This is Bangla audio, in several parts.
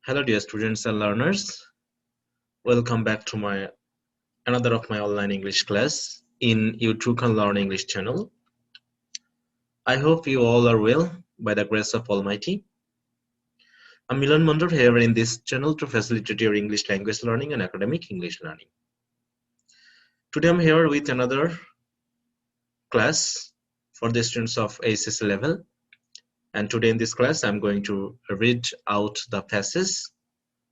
Hello dear students and learners. Welcome back to another of my online English class in YouTube Can Learn English channel. I hope you all are well by the grace of Almighty. I'm Milan Mandur here in this channel to facilitate your English language learning and academic English learning. Today I'm here with another class for the students of ACC level, and today in this class I'm going to read out the passage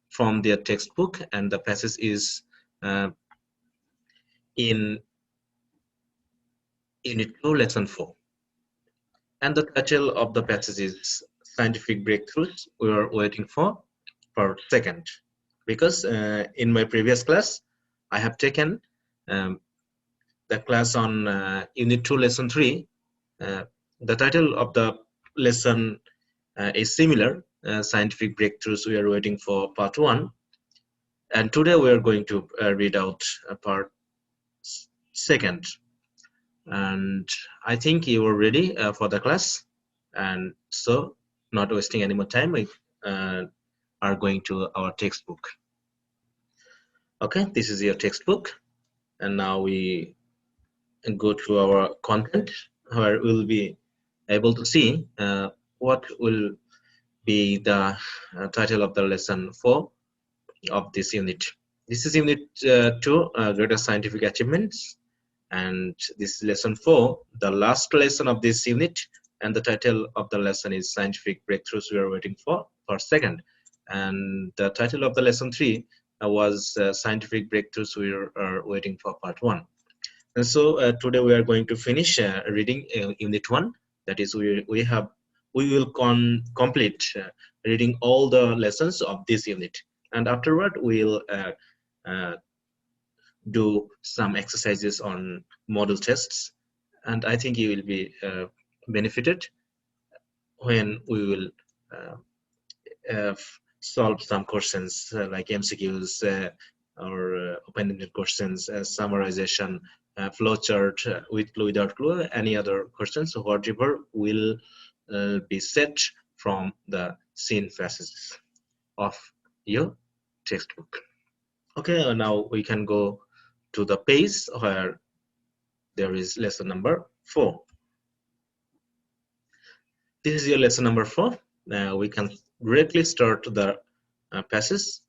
from their textbook, and the passage is in Unit 2, Lesson 4. And the title of the passage is Scientific Breakthroughs We Are Waiting for Part Second. Because in my previous class, I have taken the class on Unit 2, Lesson 3. The title of the lesson is similar, Scientific Breakthroughs We Are Waiting for Part 1. And today we are going to read out Part Second. And I think you are ready for the class, and so not wasting any more time, we are going to our textbook. Okay, this is your textbook, and now we go to our content, where we'll be able to see what will be the title of the lesson 4 of this unit. This is Unit 2, Greater Scientific Achievements. And this is lesson 4, the last lesson of this unit, and the title of the lesson is Scientific Breakthroughs We Are Waiting for Second. And the title of the lesson 3 was Scientific Breakthroughs We Are Waiting for Part 1. And so today we are going to finish reading Unit 1. That is, we will complete reading all the lessons of this unit, and afterward we'll do some exercises on model tests, and I think you will be benefited when we will solve some questions like MCQs or open-ended questions, summarization, flowchart with clue, without clue, any other questions. So whatever will be set from the seen passages of your textbook. Okay, now we can go to the page where there is lesson number 4. This is your lesson number 4. We can directly start the passage,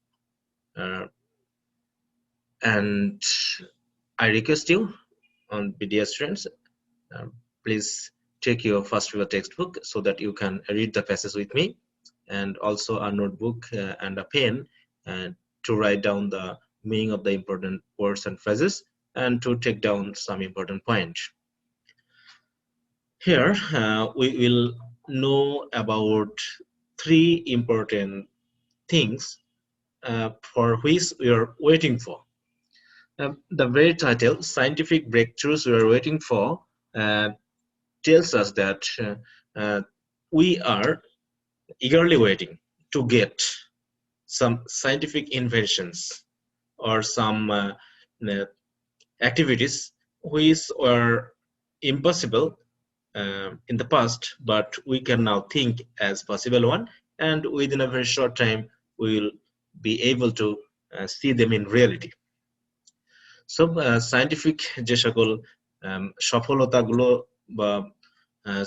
and I request you, dear students, please take your first river textbook so that you can read the passage with me, and also a notebook and a pen to write down the meaning of the important words and phrases, and to take down some important points. Here we will know about 3 important things for which we are waiting for. The very title, Scientific Breakthroughs We Are Waiting for, tells us that we are eagerly waiting to get some scientific inventions or some activities which were impossible in the past, but we can now think as possible one, and within a very short time we will be able to see them in reality. So scientific যে সকল সফলতাগুলো বা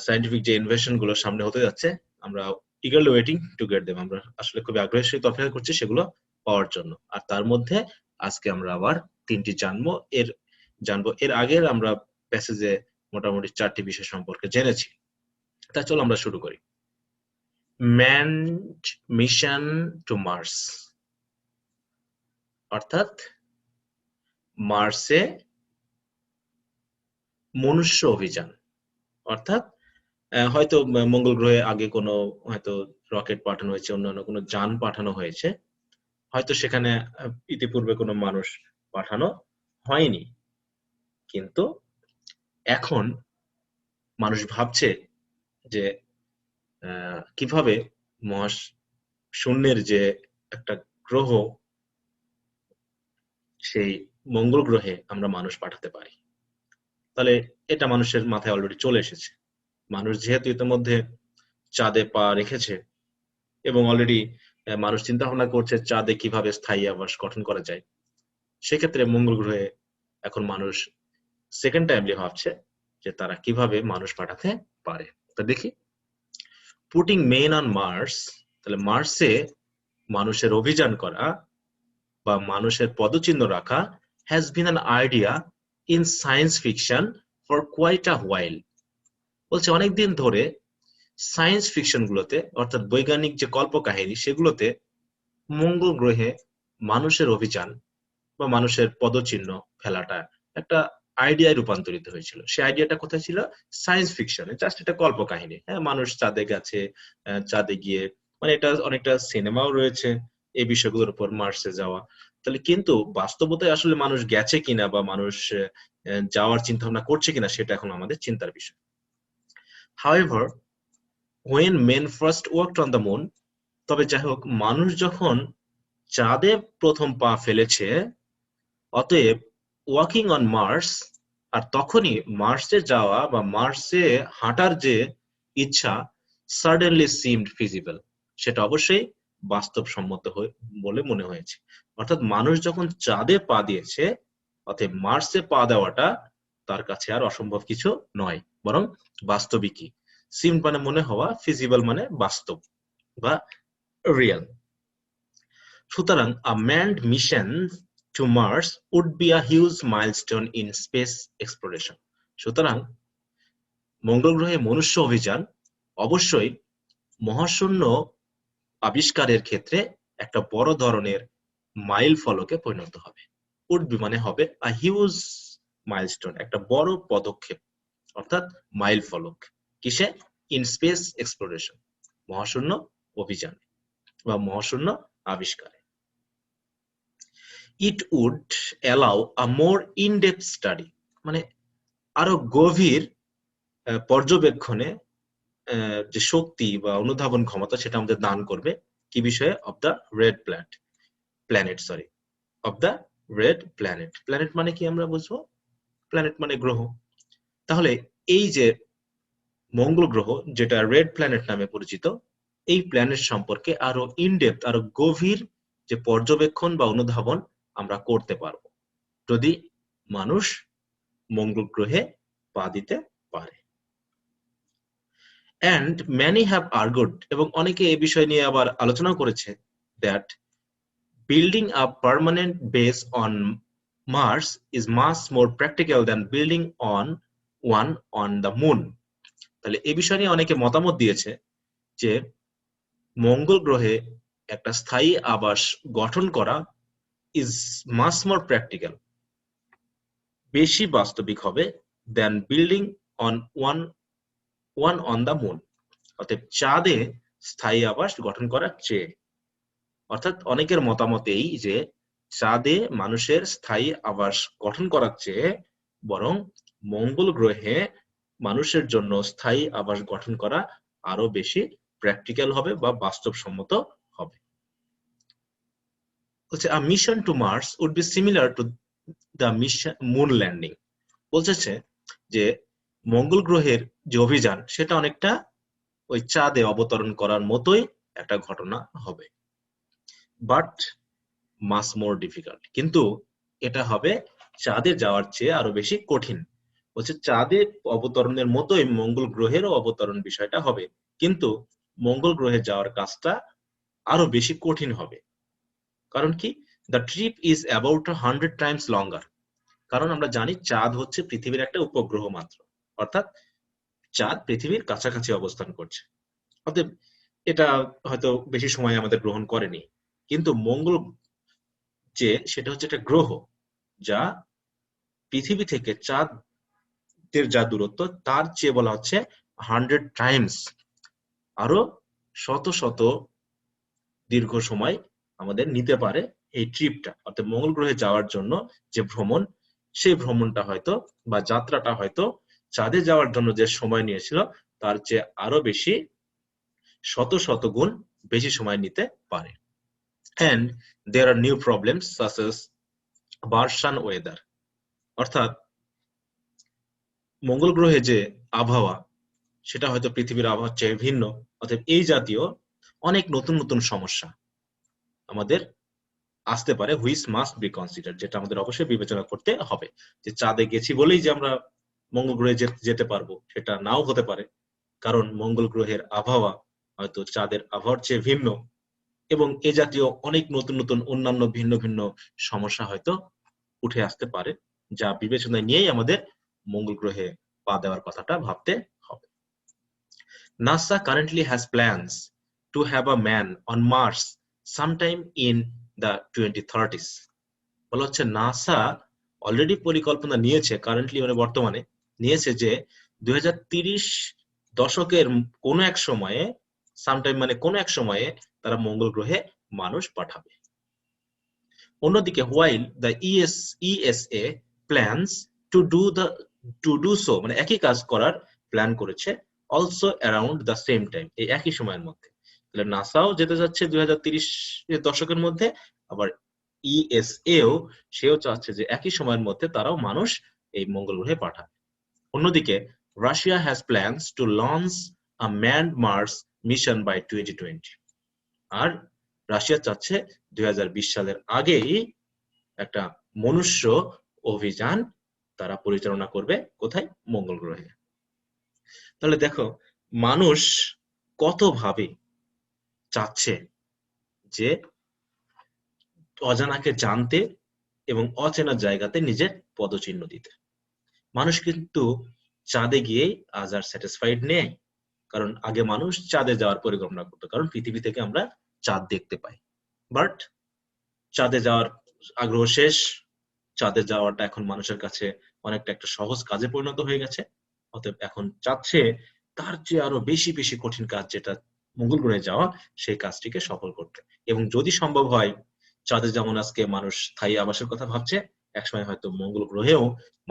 scientific যে ইনভেনশন গুলো সামনে হতে যাচ্ছে, আমরা eagerly waiting to get them, আমরা আসলে খুব আগ্রহের সাথে অপেক্ষা করছি সেগুলো পাওয়ার জন্য। আর তার মধ্যে আজকে আমরা আবার 3টি জানবো। এর আগের আমরা প্যাসেজে মোটামুটি 4টি বিষয় সম্পর্কে জেনেছি। তা চলো আমরা শুরু করি। Manned mission to Mars, অর্থাৎ মার্সে মনুষ্য অভিযান, অর্থাৎ হয়তো মঙ্গল গ্রহে আগে কোনো হয়তো রকেট পাঠানো হয়েছে, অন্যান্য কোনো যান পাঠানো হয়েছে, হয়তো সেখানে ইতিপূর্বে কোনো মানুষ পাঠানো হয়নি, কিন্তু এখন মানুষ ভাবছে যে কিভাবে শূন্যের যে একটা গ্রহ, সেই মঙ্গল গ্রহে আমরা মানুষ পাঠাতে পারি। তাহলে এটা মানুষের মাথায় অলরেডি চলে এসেছে। মানুষ যেহেতু ইতিমধ্যে চাঁদে পা রেখেছে এবং অলরেডি মানুষ চিন্তা ভাবনা করছে চাঁদে কিভাবে স্থায়ী আবাস গঠন করা যায়। সেক্ষেত্রে মঙ্গল গ্রহে এখন মানুষ সেকেন্ড টাইমলি ভাবছে যে তারা কিভাবে মানুষ পাঠাতে পারে। তা দেখি, পুটিং মেন অন মার্স, তাহলে মার্সে মানুষের অভিযান করা বা মানুষের পদচিহ্ন রাখা has been an idea in science fiction for quite a while. বলছে অনেকদিন ধরে সায়েন্স ফিকশন গুলোতে, অর্থাৎ বৈজ্ঞানিক যে কল্পকাহিনী, সেগুলোতে মঙ্গল গ্রহে মানুষের অভিযান বা মানুষের পদচিহ্ন ফেলাটা একটা আইডিয়ায় রূপান্তরিত হয়েছিল। সেই আইডিয়াটা কোথায় ছিল? সায়েন্স ফিকশনে, জাস্ট এটা কল্পকাহিনী। হ্যাঁ, মানুষ চাঁদে গেছে, চাঁদে গিয়ে, মানে এটা অনেকটা সিনেমাও রয়েছে এই বিষয়গুলোর উপর, মার্সে যাওয়া। তাহলে কিন্তু বাস্তবতায় আসলে মানুষ গেছে কিনা বা মানুষ যাওয়ার চিন্তা ভাবনা করছে কিনা সেটা এখন আমাদের চিন্তার বিষয়। However, when men first walked on the moon, তবে যাই হোক, মানুষ যখন চাঁদে প্রথম পা ফেলেছে, অতএব ওয়াকিং অন মার্স, আর তখনই মার্সে যাওয়া বা মার্সে হাঁটার যে ইচ্ছা, সাডেনলি সিমড ফিজিবল, সেটা অবশ্যই বাস্তবসম্মত বলে মনে হয়েছে। অর্থাৎ মানুষ যখন চাঁদে পা দিয়েছে, অতএব মার্সে পা দেওয়াটা তার কাছে আর অসম্ভব কিছু নয়, বরং বাস্তবিকই। সিমড মানে মনে হওয়া, ফিজিবল মানে বাস্তব বা রিয়েল। সুতরাং a manned mission to Mars would be a huge milestone in space exploration. সুতরাং মঙ্গল গ্রহে মনুষ্য অভিযান অবশ্যই মহাশূন্য আবিষ্কারের ক্ষেত্রে একটা বড় ধরনের মাইল ফলকে পরিণত হবে। would be মানে হবে a huge milestone, একটা বড় পদক্ষেপ, অর্থাৎ মাইল ফলক। কিসে? ইন স্পেস এক্সপ্লোরেশন, মহাশূন্য অভিযানে বা মহাশূন্য আবিষ্কারে। It would allow a more in-depth study, মানে আরো গভীর পর্যবেক্ষণে যে শক্তি বা অনুধাবন ক্ষমতা, সেটা আমাদের দান করবে। কি বিষয়ে? Of the red planet, sorry, of the red planet. Planet মানে কি আমরা বুঝবো? প্ল্যানেট মানে গ্রহ। তাহলে এই যে মঙ্গল গ্রহ, যেটা রেড প্ল্যানেট নামে পরিচিত, এই প্ল্যানেট সম্পর্কে আরো ইনডেপথ, আরো গভীর যে পর্যবেক্ষণ বা অনুধাবন আমরা করতে পারবো যদি মানুষ মঙ্গল গ্রহে পা দিতে পারে। and many have argued, এবং অনেকে এই বিষয় নিয়ে আবার আলোচনা করেছে, that building a permanent base on Mars is much more practical than building one on the moon. তাহলে এই বিষয় নিয়ে অনেকে মতামত দিয়েছে যে মঙ্গল গ্রহে একটা স্থায়ী আবাস গঠন করা is much more practical, বেশি বাস্তবিক হবে, than building one on the moon, অর্থাৎ চাঁদে স্থায়ী আবাস গঠন করার চেয়ে। অর্থাৎ অনেকের মতামত এই যে চাঁদে মানুষের স্থায়ী আবাস গঠন করার চেয়ে বরং মঙ্গল গ্রহে মানুষের জন্য স্থায়ী আবাস গঠন করা আরো বেশি প্র্যাকটিক্যাল হবে বা বাস্তবসম্মত হবে। বলছে a mission to Mars would be similar to the mission moon landing, বলছে যে মঙ্গল গ্রহের যে অভিযান, সেটা অনেকটা ওই চাঁদে অবতরণ করার মতোই একটা ঘটনা হবে, বাট মাস মোর ডিফিকাল্ট, কিন্তু এটা হবে চাঁদে যাওয়ার চেয়ে আরো বেশি কঠিন। বলছে চাঁদে অবতরণের মতোই মঙ্গল গ্রহেরও অবতরণ বিষয়টা হবে, কিন্তু মঙ্গল গ্রহে যাওয়ার কাজটা আরো বেশি কঠিন হবে। কারণ কি? The trip is about 100 times longer. কারণ আমরা জানি চাঁদ হচ্ছে পৃথিবীর একটা উপগ্রহ মাত্র, অর্থাৎ চাঁদ পৃথিবীর কাছাকাছি অবস্থান করছে, অতএব এটা হয়তো বেশি সময় আমাদের গ্রহণ করেনি। কিন্তু মঙ্গল যে সেটা হচ্ছে একটা গ্রহ যা পৃথিবী থেকে চাঁদের যা দূরত্ব, তার চেয়ে বলা হচ্ছে 100 টাইমস, আরো শত শত দীর্ঘ সময় আমাদের নিতে পারে এই ট্রিপটা। অর্থাৎ মঙ্গল গ্রহে যাওয়ার জন্য যে ভ্রমণ, সেই ভ্রমণটা হয়তো বা যাত্রাটা হয়তো চাঁদে যাওয়ার জন্য যে সময় নিয়েছিল তার চেয়ে আরো বেশি, শত শত গুণ বেশি সময় নিতে পারে। and there are new problems such as Martian weather, অর্থাৎ মঙ্গল গ্রহে যে আবহাওয়া, সেটা হয়তো পৃথিবীর আবহাওয়ার চেয়ে ভিন্ন, অর্থাৎ এই জাতীয় অনেক নতুন নতুন সমস্যা আমাদের আসতে পারে, হুইচ মাস্ট বি কনসিডার, যেটা আমাদের অবশ্যই বিবেচনা করতে হবে। যে চাঁদে গেছি বলেই যে আমরা মঙ্গল গ্রহে যেতে পারবো সেটা নাও হতে পারে, কারণ মঙ্গল গ্রহের আবহাওয়া হয়তো চাঁদের আবহাওয়ার চেয়ে ভিন্ন, এবং এ জাতীয় অনেক নতুন নতুন অন্যান্য ভিন্ন ভিন্ন সমস্যা হয়তো উঠে আসতে পারে, যা বিবেচনায় নিয়েই আমাদের মঙ্গল গ্রহে পা দেওয়ার কথাটা ভাবতে হবে। NASA currently has plans to have a man on Mars sometime in the 2030s. বলা হচ্ছে নাসা অলরেডি পরিকল্পনা নিয়েছে, কারেন্টলি মানে বর্তমানে নিয়েছে, যে 2030 দশকের কোনো এক সময়ে, সামটাইম মানে কোনো এক সময়ে তারা মঙ্গল গ্রহে মানুষ পাঠাবে। অন্যদিকে while the ESA plans to do so, মানে একই কাজ করার প্ল্যান করেছে, also around the same time, এই একই সময়ের মধ্যে। তাহলে নাসাও যেতে যাচ্ছে 2030 এর দশকের মধ্যে, আবার ইএসএও সেও চাচ্ছে যে একই সময়ের মধ্যে তারাও মানুষ এই মঙ্গল গ্রহে পাঠাবে। অন্যদিকে Russia has plans to launch a manned Mars mission by 2020, আর রাশিয়া চাচ্ছে 2020 সালের আগেই একটা মনুষ্য অভিযান তারা পরিচালনা করবে, কোথায়? মঙ্গল গ্রহে। তাহলে দেখো মানুষ কতভাবে চাচ্ছে যে অজানাকে জানতে এবং অচেনা জায়গাতে নিজের পদচিহ্ন দিতে। মানুষ কিন্তু চাঁদে গিয়ে আজ আর স্যাটিসফাইড নেই, কারণ আগে মানুষ চাঁদে যাওয়ার পরিকল্পনা করতো, কারণ পৃথিবী থেকে আমরা চাঁদ দেখতে পাই। বাট চাঁদে যাওয়ার আগ্রহ শেষ, চাঁদে যাওয়াটা এখন মানুষের কাছে অনেকটা একটা সহজ কাজে পরিণত হয়ে গেছে। অতএব এখন চাচ্ছে তার চেয়ে আরো বেশি বেশি কঠিন কাজ, যেটা মঙ্গল গ্রহে যাওয়া, সেই কাজটিকে সফল করতে। এবং যদি সম্ভব হয়, চাঁদে যেমন আজকে মানুষ স্থায়ী আবাসের কথা ভাবছে, একসময় হয়তো মঙ্গল গ্রহেও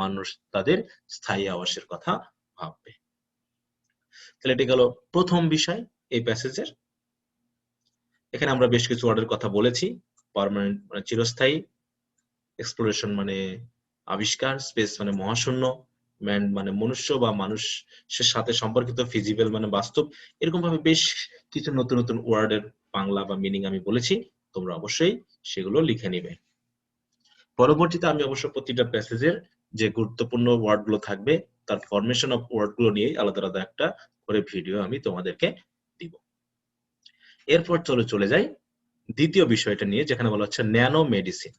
মানুষ তাদের স্থায়ী আবাসের কথা ভাববে। তাহলে এটি গেল প্রথম বিষয় এই প্যাসেজের। এখানে আমরা বেশ কিছু ওয়ার্ডের কথা বলেছি। পার্মানেন্ট মানে চিরস্থায়ী, এক্সপ্লোরেশন মানে আবিষ্কার, স্পেস মানে মহাশূন্য, ম্যান মানে মনুষ্য বা মানুষের সাথে সম্পর্কিত, ফিজিবল মানে বাস্তব। এরকম ভাবে বেশ কিছু নতুন নতুন ওয়ার্ডের বাংলা বা মিনিং আমি বলেছি, তোমরা অবশ্যই সেগুলো লিখে নিবে। পরবর্তীতে আমি অবশ্য প্রতিটা প্যাসেজের যে গুরুত্বপূর্ণ ওয়ার্ড গুলো থাকবে তার ফরমেশন অফ ওয়ার্ড গুলো নিয়ে আলাদা আলাদা একটা করে ভিডিও আমি তোমাদেরকে দিব। এরপর চলে যাই দ্বিতীয় বিষয়টা নিয়ে, যেখানে বলা হচ্ছে ন্যানো মেডিসিন।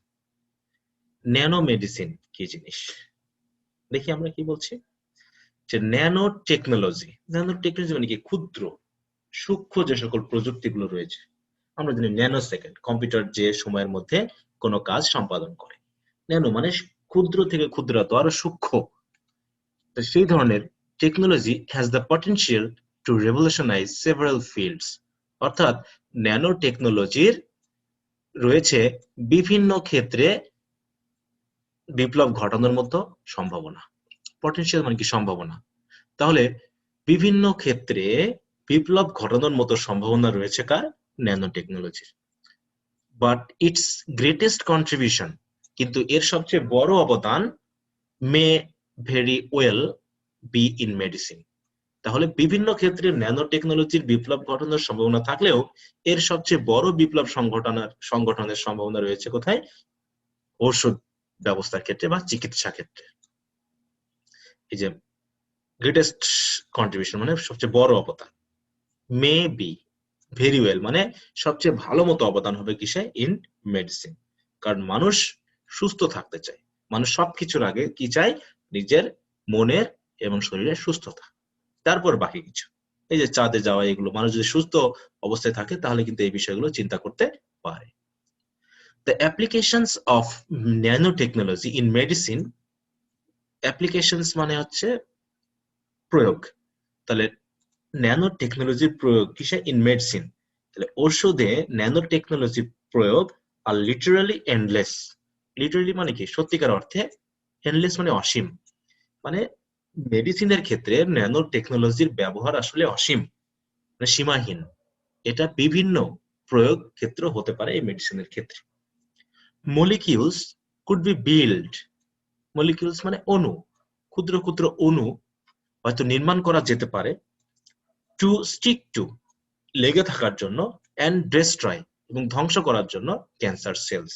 ন্যানো মেডিসিন কি জিনিস দেখি আমরা কি বলছি, যে ন্যানো টেকনোলজি। ন্যানো টেকনোলজি মানে কি? ক্ষুদ্র সূক্ষ্ম যে সকল প্রযুক্তিগুলো রয়েছে। আমরা জানি ন্যানো সেকেন্ড, কম্পিউটার যে সময়ের মধ্যে কোনো কাজ সম্পাদন করে। ন্যানো মানে ক্ষুদ্র থেকে ক্ষুদ্রতর, আরো সূক্ষ্ম। তো সেই ধরনের technology has the potential to revolutionise several fields. অর্থাৎ ন্যানো টেকনোলজির রয়েছে বিভিন্ন ক্ষেত্রে বিপ্লব ঘটানোর মতো সম্ভাবনা। পটেনশিয়াল মানে কি? সম্ভাবনা। তাহলে বিভিন্ন ক্ষেত্রে বিপ্লব ঘটানোর মতো সম্ভাবনা রয়েছে কার? ন্যানো টেকনোলজির। বাট ইটস গ্রেটেস্ট কন্ট্রিবিউশন, কিন্তু এর সবচেয়ে বড় অবদান, may very well be in medicine. তাহলে বিভিন্ন ক্ষেত্রে ন্যানো টেকনোলজির বিপ্লব ঘটানোর সম্ভাবনা থাকলেও এর সবচেয়ে বড় বিপ্লব সংগঠনের সম্ভাবনা রয়েছে কোথায়? ঔষধ ব্যবস্থার ক্ষেত্রে বা চিকিৎসা ক্ষেত্রে। এই যে গ্রেটেস্ট কন্ট্রিবিউশন মানে সবচেয়ে বড় অবদান, মে বি ভেরি ওয়েল মানে সবচেয়ে ভালো মতো অবদান হবে কিসে? In medicine. কারণ মানুষ সুস্থ থাকতে চায়। মানুষ সবকিছুর আগে কি চায়? নিজের মনের এবং শরীরের সুস্থতা, তারপর বাকি কিছু। এই যে চাঁদে যাওয়া, এগুলো মানুষ যদি সুস্থ অবস্থায় থাকে তাহলে কিন্তু এই বিষয়গুলো চিন্তা করতে পারে। The applications of nanotechnology in medicine, applications মানে হচ্ছে প্রয়োগ। তাহলে ন্যানো টেকনোলজির প্রয়োগ কিসে? In medicine. তাহলে ঔষধে ন্যানো টেকনোলজির প্রয়োগ আর লিটারালি এন্ডলেস। লিটারালি মানে কি? সত্যিকার অর্থে। এন্ডলেস মানে অসীম। মানে মেডিসিনের ক্ষেত্রে ন্যানো টেকনোলজির ব্যবহার আসলে অসীম, মানে সীমাহীন। এটা বিভিন্ন প্রয়োগ ক্ষেত্র হতে পারে এই মেডিসিনের ক্ষেত্রে। Molecules could be build. Molecules মানে অণু, ক্ষুদ্র ক্ষুদ্র অণু হয়তো নির্মাণ করা যেতে পারে, টু স্টিক টু লেগে থাকার জন্য, অ্যান্ড ডেস্ট্রয় এবং ধ্বংস করার জন্য ক্যান্সার সেলস।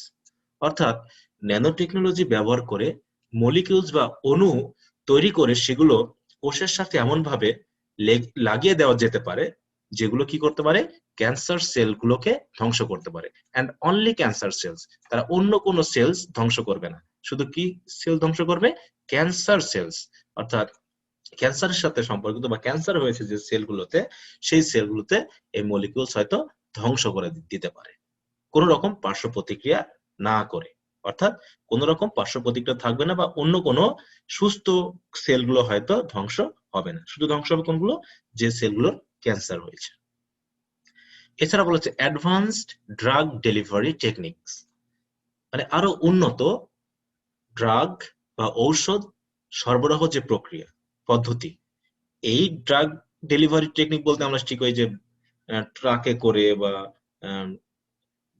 অর্থাৎ ন্যানো টেকনোলজি ব্যবহার করে মলিকিউলস বা অণু তৈরি করে সেগুলো কোষের সাথে এমন ভাবে লাগিয়ে দেওয়া যেতে পারে যেগুলো কি করতে পারে, ক্যান্সার সেলগুলোকে ধ্বংস করতে পারে। অ্যান্ড অনলি ক্যান্সার সেলস, তারা অন্য কোনো সেলস ধ্বংস করবে না। শুধু কি সেল ধ্বংস করবে? Cancer cells. অর্থাৎ ক্যান্সারের সাথে সম্পর্কিত বা ক্যান্সার হয়েছে যে সেলগুলোতে, সেই সেলগুলোতে এই মলিকিউলস হয়তো ধ্বংস করে দিতে পারে কোন রকম পার্শ্ব প্রতিক্রিয়া না করে। অর্থাৎ কোন রকম পার্শ্ব প্রতিক্রিয়া থাকবে না বা অন্য কোনো সুস্থ সেলগুলো হয়তো ধ্বংস হবে না। শুধু ধ্বংস হবে কোনগুলো? যে সেলগুলোর ক্যান্সার হয়েছে। এছাড়া বলা হচ্ছে অ্যাডভান্সড ড্রাগ ডেলিভারি টেকনিকস, মানে আরো উন্নত ড্রাগ বা ঔষধ সরবরাহ যে প্রক্রিয়া পদ্ধতি। এই ড্রাগ ডেলিভারি টেকনিক বলতে আমরা ঠিক ওই যে ট্রাকে করে বা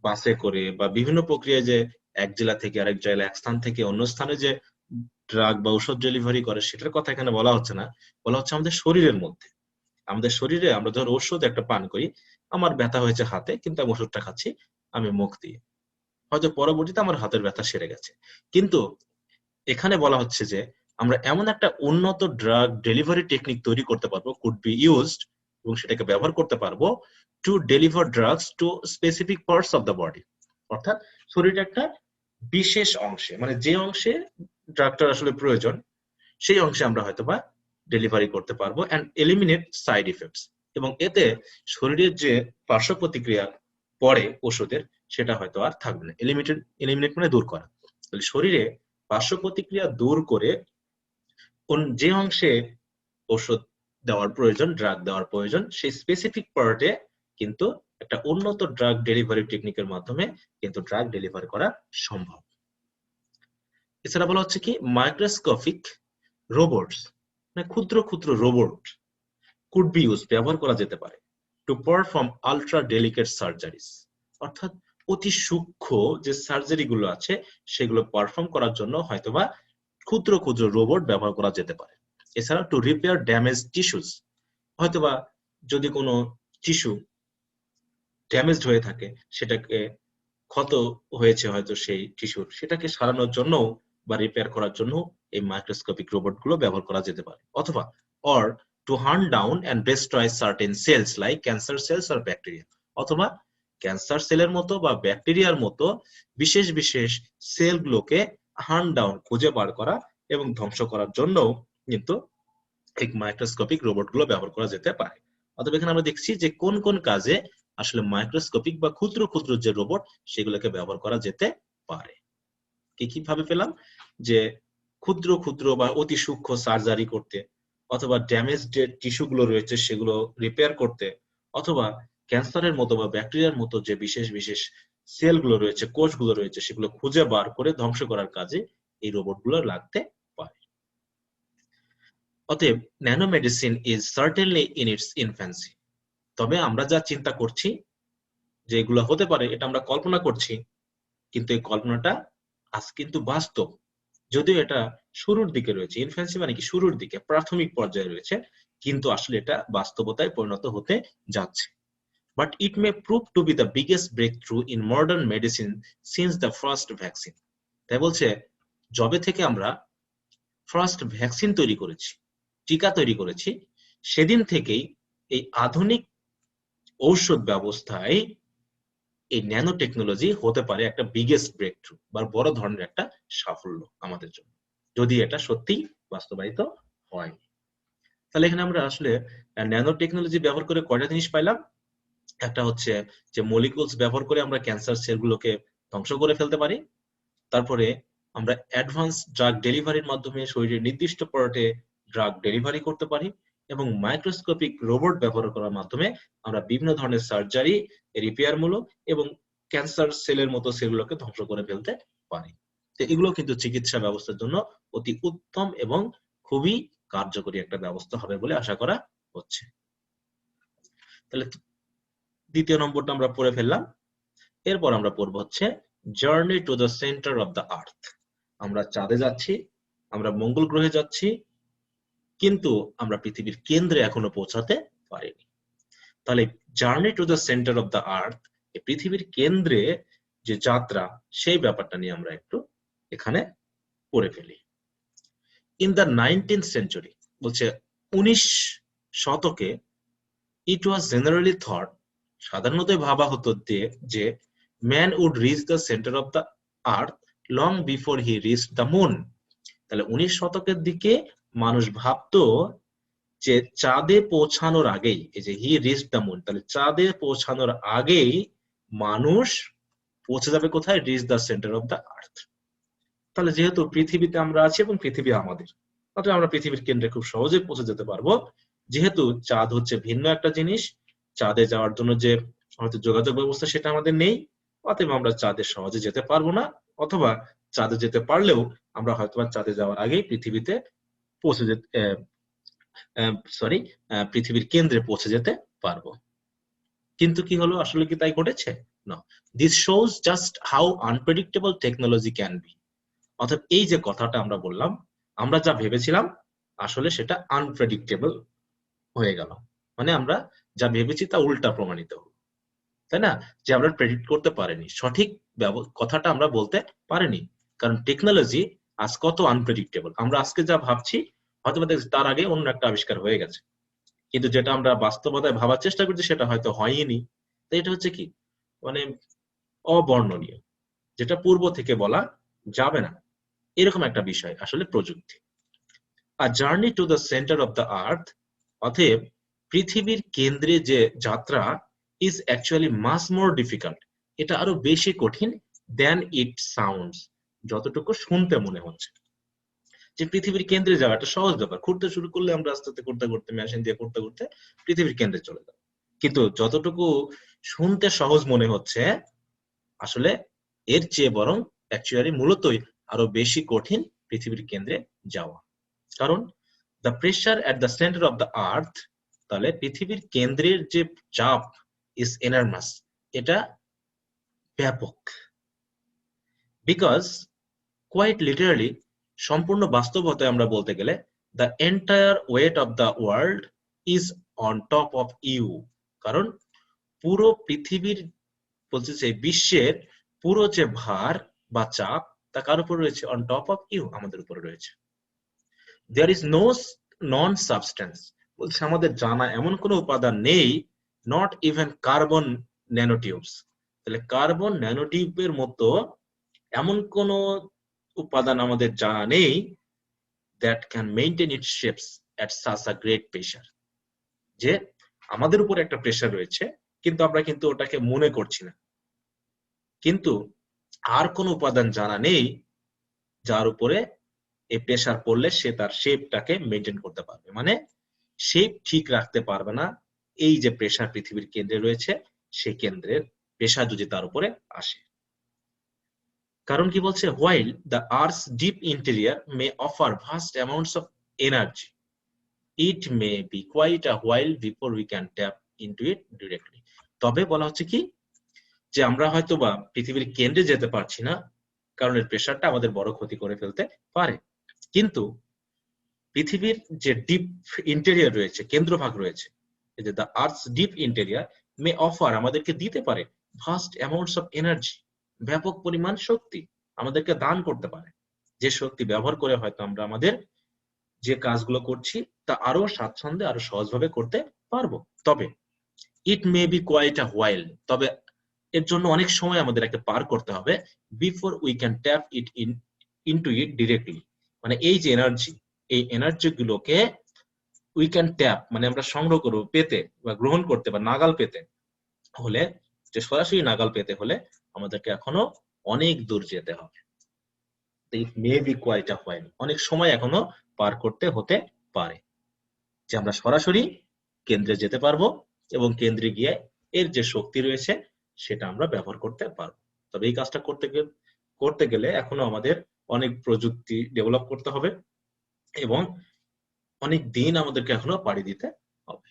বাসে করে বা বিভিন্ন প্রক্রিয়ায় যে এক জেলা থেকে আরেক জেলা, এক স্থান থেকে অন্য স্থানে যে ড্রাগ বা ঔষধ ডেলিভারি করে, সেটার কথা এখানে বলা হচ্ছে না। বলা হচ্ছে আমাদের শরীরের মধ্যে। আমাদের শরীরে আমরা ধর ওষুধ একটা পান করি, আমার ব্যথা হয়েছে হাতে, কিন্তু আমি ওষুধটা খাচ্ছি আমি মুখ দিয়ে, হয়তো পরবর্তীতে আমার হাতের ব্যথা সেরে গেছে। কিন্তু এখানে বলা হচ্ছে যে আমরা এমন একটা উন্নত ড্রাগ ডেলিভারি টেকনিক তৈরি করতে পারবো, কুড বি ইউজড, এবং সেটাকে ব্যবহার করতে পারবো to deliver drugs two specific parts of the body. অর্থাৎ শরীরের একটা বিশেষ অংশে, মানে যে অংশে ড্রাগটার আসলে প্রয়োজন, সেই অংশে আমরা হয়তোবা ডেলিভারি করতে পারবো এন্ড এলিমিনেট সাইড ইফেক্টস। এবং এতে শরীরের যে পার্শ্ব প্রতিক্রিয়া পড়ে ওষুধের, সেটা হয়তো আর থাকবে না। এলিমিনেট মানে দূর করা। তাহলে শরীরে পার্শ্ব প্রতিক্রিয়া দূর করে যে অংশে ওষুধ দেওয়ার প্রয়োজন, ড্রাগ দেওয়ার প্রয়োজন, সেই স্পেসিফিক পার্টে কিন্তু একটা উন্নত ড্রাগ ডেলিভারি টেকনিকের মাধ্যমে কিন্তু ড্রাগ ডেলিভারি করা সম্ভব। এছাড়া বলা হচ্ছে কি মাইক্রোস্কোপিক রোবটস, মানে ক্ষুদ্র ক্ষুদ্র রোবট কুড বি ইউজ, ব্যবহার করা যেতে পারে to perform ultra delicate surgeries. অর্থাৎ অতি সূক্ষ্ম যে সার্জারি গুলো আছে সেগুলো পারফর্ম করার জন্য হয়তোবা ক্ষুদ্র ক্ষুদ্র রোবট ব্যবহার করা যেতে পারে। এছাড়া টু রিপেয়ার ড্যামেজ টিস্যুস, হয়তোবা যদি কোনো টিস্যু ড্যামেজড হয়ে থাকে, সেটাকে ক্ষত হয়েছে হয়তো সেই টিস্যুর, সেটাকে সারানোর জন্য বা রিপেয়ার করার জন্য এই মাইক্রোস্কোপিক রোবট গুলো ব্যবহার করা যেতে পারে। অথবা or to hunt down and destroy certain cells like cancer cells or bacteria, অথবা ক্যান্সার সেলের মতো বা ব্যাকটেরিয়ার মতো বিশেষ বিশেষ সেলগুলোকে হান্ট ডাউন, খুঁজে বার করা এবং ধ্বংস করার জন্য কিন্তু এই মাইক্রোস্কোপিক রোবট গুলো ব্যবহার করা যেতে পারে। অথবা এখানে আমরা দেখছি যে কোন কোন কাজে আসলে মাইক্রোস্কোপিক বা ক্ষুদ্র ক্ষুদ্র যে রোবট সেগুলোকে ব্যবহার করা যেতে পারে। কি কি ভাবে পেলাম? যে ক্ষুদ্র ক্ষুদ্র বা অতি সূক্ষ্ম সার্জারি করতে, অথবা ড্যামেজ যে টিস্যু গুলো রয়েছে সেগুলো রিপেয়ার করতে, অথবা ক্যান্সারের মতো বা ব্যাকটেরিয়ার মতো যে বিশেষ বিশেষ সেল গুলো রয়েছে, কোষগুলো রয়েছে, সেগুলো খুঁজে বার করে ধ্বংস করার কাজে এই রোবট গুলো লাগতে পারে। অতএব nano medicine is certainly in it's infancy. তবে আমরা যা চিন্তা করছি যে এগুলো হতে পারে, এটা আমরা কল্পনা করছি, কিন্তু এই কল্পনাটা আজ কিন্তু বাস্তব। যদিও এটা শুরুর দিকে রয়েছে, ইনফ্যান্সি মানে কি শুরুর দিকে, প্রাথমিক পর্যায়ে রয়েছে, কিন্তু আসলে এটা বাস্তবতায় পরিণত হতে যাচ্ছে। But it may prove to be the biggest breakthrough in modern medicine since the first vaccine. তাই বলছে যবে থেকে আমরা ফার্স্ট ভ্যাকসিন তৈরি করেছি, টিকা তৈরি করেছি, সেদিন থেকেই এই আধুনিক ঔষধ ব্যবস্থায় এই ন্যানো টেকনোলজি হতে পারে একটা বিগেস্ট ব্রেক থ্রু বা বড় ধরনের একটা সাফল্য আমাদের জন্য, যদি এটা সত্যি বাস্তবায়িত হয়। তাহলে এখানে আমরা আসলে ন্যানো টেকনোলজি ব্যবহার করে কয়টা জিনিস পাইলাম। একটা হচ্ছে যে মলিকুলস ব্যবহার করে আমরা ক্যান্সার সেলগুলোকে ধ্বংস করে ফেলতে পারি। তারপরে আমরা অ্যাডভান্স ড্রাগ ডেলিভারির মাধ্যমে শরীরের নির্দিষ্ট পার্টে ড্রাগ ডেলিভারি করতে পারি, এবং মাইক্রোস্কোপিক রোবট ব্যবহার করার মাধ্যমে আমরা বিভিন্ন ধরনের সার্জারি, রিপেয়ারমূলক এবং ক্যান্সার সেলের মতো সেলগুলোকে ধ্বংস করে ফেলতে পারি। তো এগুলো কিন্তু চিকিৎসা ব্যবস্থার জন্য অতি উত্তম এবং খুবই কার্যকরী একটা ব্যবস্থা হবে বলে আশা করা হচ্ছে। তাহলে দ্বিতীয় নম্বরটা আমরা পড়ে ফেললাম। এরপর আমরা পড়বো হচ্ছে journey to the centre of the আর্থ। আমরা চাঁদে যাচ্ছি, আমরা মঙ্গল গ্রহে যাচ্ছি, কিন্তু আমরা পৃথিবীর কেন্দ্রে এখনো পৌঁছাতে পারিনি। তাহলে journey to the centre of the আর্থ এই পৃথিবীর কেন্দ্রে যে যাত্রা সেই ব্যাপারটা নিয়ে আমরা একটু এখানে পড়ে ফেলি। ইন দ্য 19th century বলছে 19 শতকে it was generally thought সাধারণত ভাবা হতো যে man would reach the center of the earth long before he reached the moon। তাহলে 19 শতকের দিকে মানুষ ভাবতো যে চাঁদে পৌঁছানোর আগেই, এই যে হি রিচ দ্য মুন, তাহলে চাঁদে পৌঁছানোর আগেই মানুষ পৌঁছে যাবে কোথায়? Reach the centre of the আর্থ। তাহলে যেহেতু পৃথিবীতে আমরা আছি এবং পৃথিবী আমাদের, অতএব আমরা পৃথিবীর কেন্দ্রে খুব সহজে পৌঁছে যেতে পারবো। যেহেতু চাঁদ হচ্ছে ভিন্ন একটা জিনিস, চাঁদে যাওয়ার জন্য যে হয়তো যোগাযোগ ব্যবস্থা সেটা আমাদের নেই, অতএব আমরা চাঁদে সহজে যেতে পারবো না, অথবা চাঁদে যেতে পারলেও আমরা হয়তো চাঁদে যাওয়ার আগেই পৃথিবীতে পৌঁছে যেতে পৃথিবীর কেন্দ্রে পৌঁছে যেতে পারবো। কিন্তু কি হলো, আসলে কি তাই ঘটেছে? না। This shows just how unpredictable technology can be. অর্থাৎ এই যে কথাটা আমরা বললাম, আমরা যা ভেবেছিলাম আসলে সেটা আনপ্রেডিক্টেবল হয়ে গেল। মানে আমরা যা ভেবেছি তা উল্টা প্রমাণিত হলো, তাই না? যে আমরা প্রেডিক্ট করতে পারিনি, সঠিক কথাটা আমরা বলতে পারিনি, কারণ টেকনোলজি আজ কত আনপ্রেডিক্টেবল। আমরা আজকে যা ভাবছি হয়তো তার আগে অন্য একটা আবিষ্কার হয়ে গেছে, কিন্তু যেটা আমরা বাস্তবতায় ভাবার চেষ্টা করছি সেটা হয়তো হয়নি। তো এটা হচ্ছে কি, মানে অবর্ণনীয়, যেটা পূর্ব থেকে বলা যাবে না, এরকম একটা বিষয় আসলে প্রযুক্তি। A journey to the centre of the earth, অতএব পৃথিবীর কেন্দ্রে যে যাত্রা is actually much more difficult, এটা আরো বেশি কঠিন দেন ইট সাউন্ডস, যতটুকু শুনতে মনে হচ্ছে। যে পৃথিবীর কেন্দ্রে যাওয়া একটা সহজ ব্যাপার, ঘুরতে শুরু করলে আমরা আস্তে আস্তে করতে করতে মেশিন দিয়ে করতে করতে পৃথিবীর কেন্দ্রে চলে যাব, কিন্তু যতটুকু শুনতে সহজ মনে হচ্ছে আসলে এর চেয়ে বরং অ্যাকচুয়ালি মূলতই আরো বেশি কঠিন পৃথিবীর কেন্দ্রে যাওয়া। কারণ the pressure at the centre of the আর্থ, তাহলে পৃথিবীর কেন্দ্রের যে চাপ ইজ এনার্মাস, এটা ব্যাপক। বিকজ কোয়াইট লিটারালি, সম্পূর্ণ বাস্তবতায় আমরা বলতে গেলে, the entire weight of the world is on top of you. কারণ পুরো পৃথিবীর বলছে যে বিশ্বের পুরো যে ভার বা চাপ তা কার উপর রয়েছে? অন টপ অফ ইউ, আমাদের উপরে রয়েছে। There is no known substance, বলছে আমাদের জানা এমন কোনো উপাদান নেই, নট ইভেন কার্বন ন্যানোটিউবস, তাহলে কার্বন ন্যানোটিউবের মতো এমন কোন উপাদান আমাদের জানা নেই that can maintain its shapes at such a great pressure, যে আমাদের উপর একটা প্রেসার রয়েছে কিন্তু আমরা কিন্তু ওটাকে মনে করছি না। কিন্তু আর কোন উপাদান জানা নেই যার উপরে এই প্রেসার পড়লে সে তার শেপটাকে মেইনটেইন করতে পারবে, মানে শেপ ঠিক রাখতে পারবে না এই যে প্রেসার পৃথিবীর কেন্দ্রে রয়েছে, সেই কেন্দ্রের প্রেসার যদি তার উপরে আসে। কারণ কি বলছে? while the earth's deep interior may offer vast amounts of energy, it may be quite a while before we can tap into it directly। তবে বলা হচ্ছে কি, যে আমরা হয়তো বা পৃথিবীর কেন্দ্রে যেতে পারছি না কারণ এর প্রেসারটা আমাদের বড় ক্ষতি করে ফেলতে পারে, কিন্তু পৃথিবীর যে ডিপ ইন্টেরিয়র রয়েছে, কেন্দ্রভাগ রয়েছে, এই যে the earths deep interior May offer, আমাদেরকে দিতে পারে ভাস্ট অ্যামাউন্টস অফ এনার্জি, ব্যাপক পরিমাণ শক্তি আমাদেরকে দান করতে পারে, যে শক্তি ব্যবহার করে হয়তো আমরা আমাদের যে কাজগুলো করছি তা আরো স্বাচ্ছন্দ্যে আরো সহজভাবে করতে পারবো। তবে it may be quite a while, তবে এর জন্য অনেক সময় আমাদের একটা পার করতে হবে, before we can tap it into it directly, মানে এই যে এনার্জি, এই এনার্জি গুলোকে উই ক্যান ট্যাপ, মানে আমরা সংগ্রহ করবো, পেতে বা গ্রহণ করতে বা নাগাল পেতে হলে, যে সরাসরি নাগাল পেতে হলে আমাদেরকে এখনো অনেক দূর যেতে হবে। It may be quite a while, অনেক সময় এখনো পার করতে হতে পারে, যে আমরা সরাসরি কেন্দ্রে যেতে পারবো এবং কেন্দ্রে গিয়ে এর যে শক্তি রয়েছে সেটা আমরা ব্যবহার করতে পারবো। তবে এই কাজটা করতে গেলে এখনো আমাদের অনেক প্রযুক্তি ডেভেলপ করতে হবে এবং অনেক দিন আমাদেরকে এখনো পাড়ি দিতে হবে।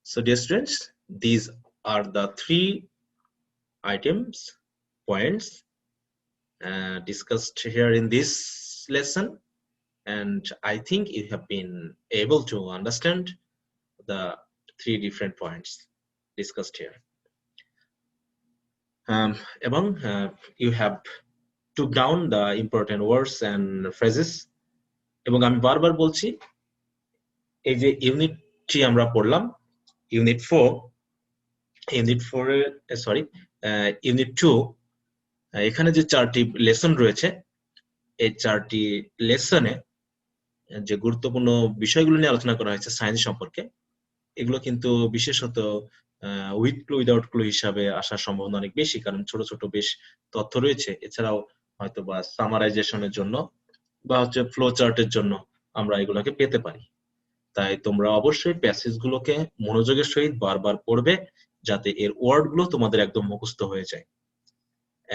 So dear students, these are the 3 items, points discussed here in this lesson, and I think you have been able to understand the 3 different points. discussed here. Among you have took down the important words and phrases. এবং আমি বারবার বলছি এই যে ইউনিট 3 আমরা পড়লাম, ইউনিট 4 ইউনিট 2 এখানে যে 4টি লেসন রয়েছে, এই 4টি লেসনে যে গুরুত্বপূর্ণ বিষয়গুলো নিয়ে আলোচনা করা হয়েছে সায়েন্স সম্পর্কে, এগুলো কিন্তু বিশেষত উইথ ক্লু উইদাউট ক্লু হিসাবে আসার সম্ভাবনা অনেক বেশি, কারণ ছোট ছোট বেশ তথ্য রয়েছে। এছাড়াও হয়তো বা সামারাইজেশনের জন্য বা হচ্ছে ফ্লো চার্টের জন্য আমরা এগুলোকে পেতে পারি। তাই তোমরা অবশ্যই প্যাসেজ গুলোকে মনোযোগের সহিত বারবার পড়বে, যাতে এর ওয়ার্ড গুলো তোমাদের একদম মুখস্থ হয়ে যায়,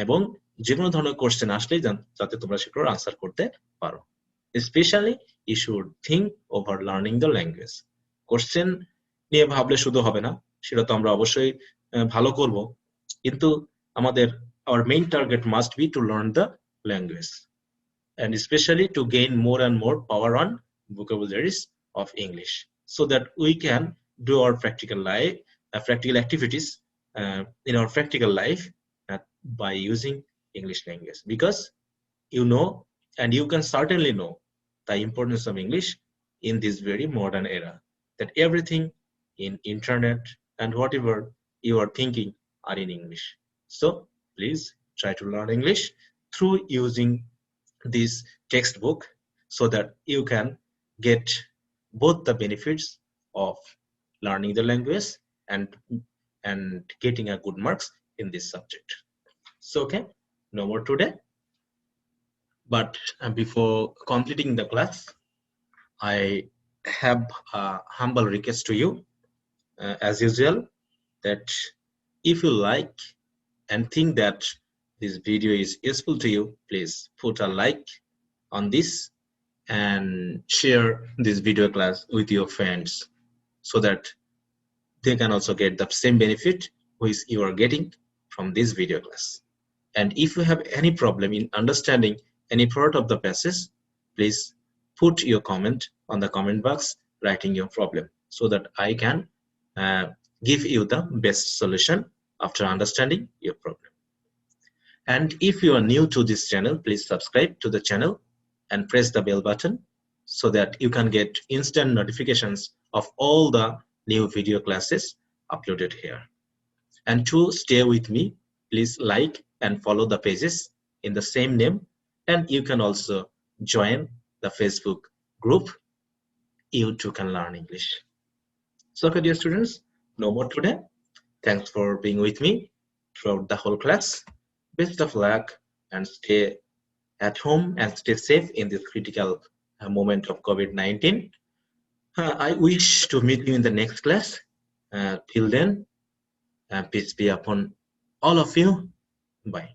এবং যে কোনো ধরনের কোশ্চেন আসলেই যাতে তোমরা সেগুলোর আনসার করতে পারো। Specially you should think over learning the language. Question নিয়ে ভাবলে শুধু হবে না, সেটা তো আমরা অবশ্যই ভালো করব, কিন্তু আমাদের our main target must be to learn the language, and especially to gain more and more power on vocabularies of English, so that we can do our practical activities in our practical life by using English language. Because you know, and you can certainly know, the importance of English in this very modern era, that everything in internet and whatever you are thinking are in English. So please try to learn English through using this textbook, so that you can get both the benefits of learning the language and getting a good marks in this subject. So okay, no more today, but before completing the class, I have a humble request to you, as usual, that if you like and think that this video is useful to you, please put a like on this and share this video class with your friends, so that they can also get the same benefit which you are getting from this video class. And if you have any problem in understanding any part of the passage, please put your comment on the comment box, writing your problem, so that I can give you the best solution after understanding your problem. And if you are new to this channel, please subscribe to the channel and press the bell button, so that you can get instant notifications of all the new video classes uploaded here. And to stay with me, please like and follow the pages in the same name, and you can also join the Facebook group You Too Can Learn English. So okay, dear students, no more today. Thanks for being with me throughout the whole class. Best of luck, and stay at home and stay safe in this critical moment of COVID-19. I wish to meet you in the next class. Till then, peace be upon all of you. Bye.